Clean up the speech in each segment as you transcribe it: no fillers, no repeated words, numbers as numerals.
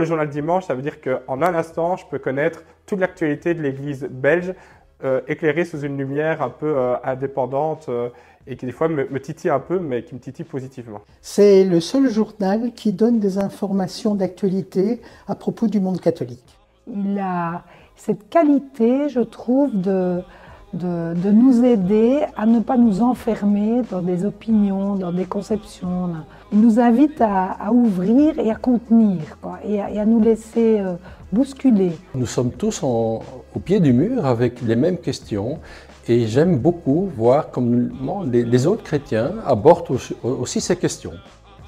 le journal Dimanche, ça veut dire qu'en un instant, je peux connaître toute l'actualité de l'Église belge, éclairée sous une lumière un peu indépendante et qui des fois me titille un peu, mais qui me titille positivement. C'est le seul journal qui donne des informations d'actualité à propos du monde catholique. Il a cette qualité, je trouve, de nous aider à ne pas nous enfermer dans des opinions, dans des conceptions. Il nous invite à ouvrir et à contenir, quoi, et à nous laisser bousculer. Nous sommes tous au pied du mur avec les mêmes questions et j'aime beaucoup voir comment les autres chrétiens abordent aussi ces questions.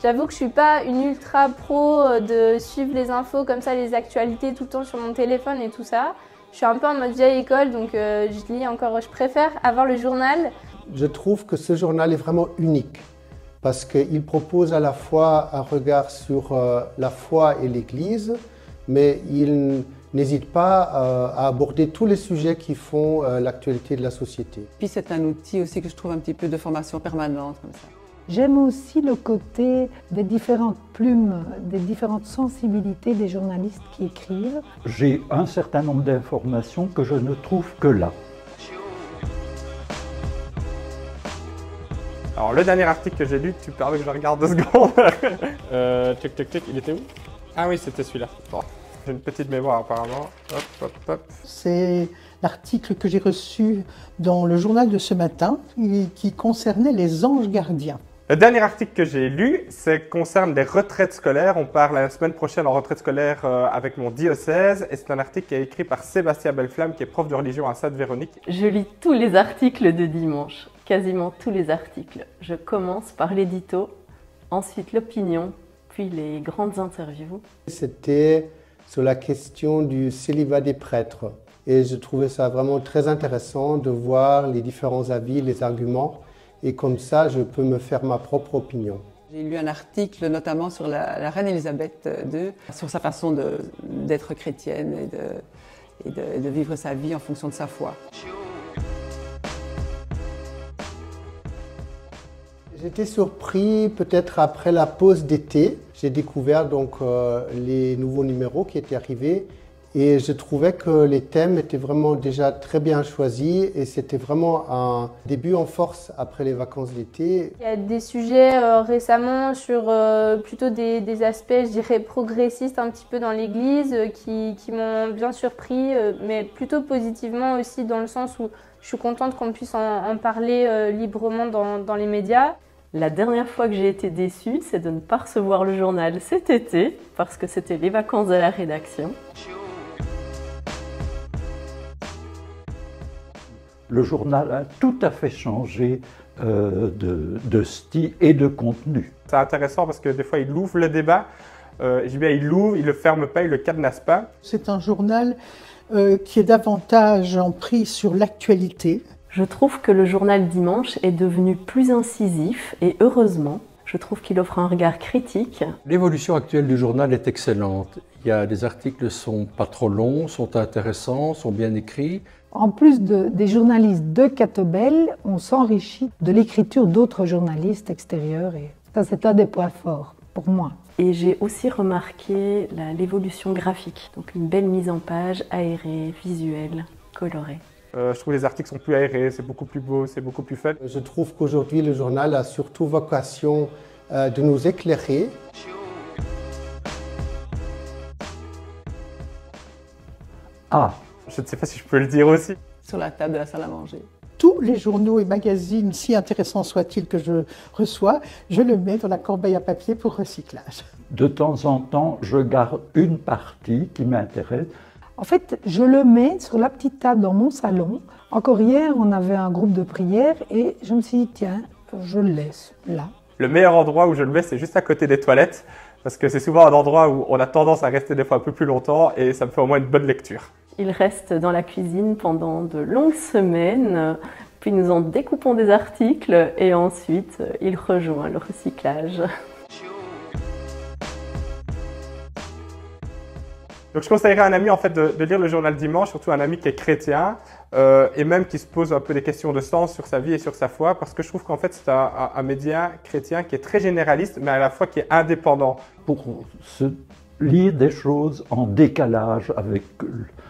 J'avoue que je ne suis pas une ultra pro de suivre les infos comme ça, les actualités tout le temps sur mon téléphone et tout ça. Je suis un peu en mode vieille école, donc je lis encore. Je préfère avoir le journal. Je trouve que ce journal est vraiment unique parce qu'il propose à la fois un regard sur la foi et l'Église, mais il n'hésite pas à aborder tous les sujets qui font l'actualité de la société. Puis c'est un outil aussi que je trouve un petit peu de formation permanente comme ça. J'aime aussi le côté des différentes plumes, des différentes sensibilités des journalistes qui écrivent. J'ai un certain nombre d'informations que je ne trouve que là. Alors le dernier article que j'ai lu, tu permets que je regarde 2 secondes. Il était où? Ah oui, c'était celui-là. Bon. J'ai une petite mémoire apparemment. Hop, hop, hop. C'est l'article que j'ai reçu dans le journal de ce matin qui concernait les anges gardiens. Le dernier article que j'ai lu, concerne les retraites scolaires. On part la semaine prochaine en retraite scolaire avec mon diocèse. Et c'est un article qui est écrit par Sébastien Belleflamme, qui est prof de religion à Sainte-Véronique. Je lis tous les articles de Dimanche, quasiment tous les articles. Je commence par l'édito, ensuite l'opinion, puis les grandes interviews. C'était sur la question du célibat des prêtres. Et je trouvais ça vraiment très intéressant de voir les différents avis, les arguments. Et comme ça, je peux me faire ma propre opinion. J'ai lu un article notamment sur la reine Elisabeth II, sur sa façon d'être chrétienne et de vivre sa vie en fonction de sa foi. J'étais surpris peut-être après la pause d'été. J'ai découvert donc les nouveaux numéros qui étaient arrivés. Et je trouvais que les thèmes étaient vraiment déjà très bien choisis et c'était vraiment un début en force après les vacances d'été. Il y a des sujets récemment sur plutôt des aspects, je dirais, progressistes un petit peu dans l'Église qui m'ont bien surpris, mais plutôt positivement aussi dans le sens où je suis contente qu'on puisse en parler librement dans les médias. La dernière fois que j'ai été déçue, c'est de ne pas recevoir le journal cet été parce que c'était les vacances de la rédaction. Le journal a tout à fait changé de style et de contenu. C'est intéressant parce que des fois, il ouvre le débat. Je dis bien, il l'ouvre, il ne le ferme pas, il ne le cadenasse pas. C'est un journal qui est davantage en prise sur l'actualité. Je trouve que le journal Dimanche est devenu plus incisif et heureusement, je trouve qu'il offre un regard critique. L'évolution actuelle du journal est excellente. Il y a des articles qui sont pas trop longs, sont intéressants, sont bien écrits. En plus des journalistes de Catobel, on s'enrichit de l'écriture d'autres journalistes extérieurs et ça c'est un des points forts pour moi. Et j'ai aussi remarqué l'évolution graphique, donc une belle mise en page, aérée, visuelle, colorée. Je trouve que les articles sont plus aérés, c'est beaucoup plus beau, c'est beaucoup plus fun. Je trouve qu'aujourd'hui le journal a surtout vocation de nous éclairer. Ah, je ne sais pas si je peux le dire aussi. Sur la table de la salle à manger. Tous les journaux et magazines, si intéressants soient-ils que je reçois, je le mets dans la corbeille à papier pour recyclage. de temps en temps, je garde une partie qui m'intéresse. En fait, je le mets sur la petite table dans mon salon. Encore hier, on avait un groupe de prière et je me suis dit, tiens, je le laisse là. Le meilleur endroit où je le mets, c'est juste à côté des toilettes, parce que c'est souvent un endroit où on a tendance à rester des fois un peu plus longtemps et ça me fait au moins une bonne lecture. Il reste dans la cuisine pendant de longues semaines, puis nous en découpons des articles et ensuite il rejoint le recyclage. Donc je conseillerais à un ami en fait de lire le journal Dimanche, surtout un ami qui est chrétien et même qui se pose un peu des questions de sens sur sa vie et sur sa foi, parce que je trouve qu'en fait c'est un média chrétien qui est très généraliste mais à la fois qui est indépendant. Pour se lire des choses en décalage avec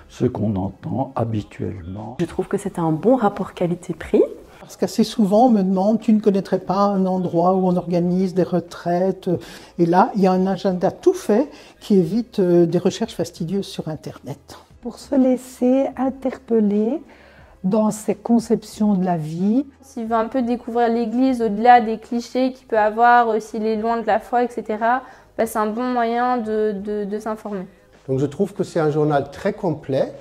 ce qu'on entend habituellement. Je trouve que c'est un bon rapport qualité-prix. Parce qu'assez souvent, on me demande, tu ne connaîtrais pas un endroit où on organise des retraites? Et là, il y a un agenda tout fait qui évite des recherches fastidieuses sur Internet. Pour se laisser interpeller dans ses conceptions de la vie. S'il veut un peu découvrir l'Église au-delà des clichés qu'il peut avoir, s'il est loin de la foi, etc., bah, c'est un bon moyen de s'informer. Donc je trouve que c'est un journal très complet.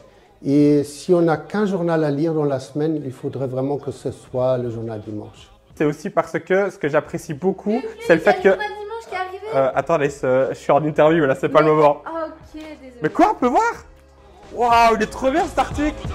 Et si on n'a qu'un journal à lire dans la semaine, il faudrait vraiment que ce soit le journal dimanche. C'est aussi parce que ce que j'apprécie beaucoup, c'est le fait que... Le journal dimanche qui est arrivé. Attendez, je suis en interview, là, c'est pas le moment. Ah ok, désolé. Mais quoi, on peut voir? Waouh, il est trop bien cet article!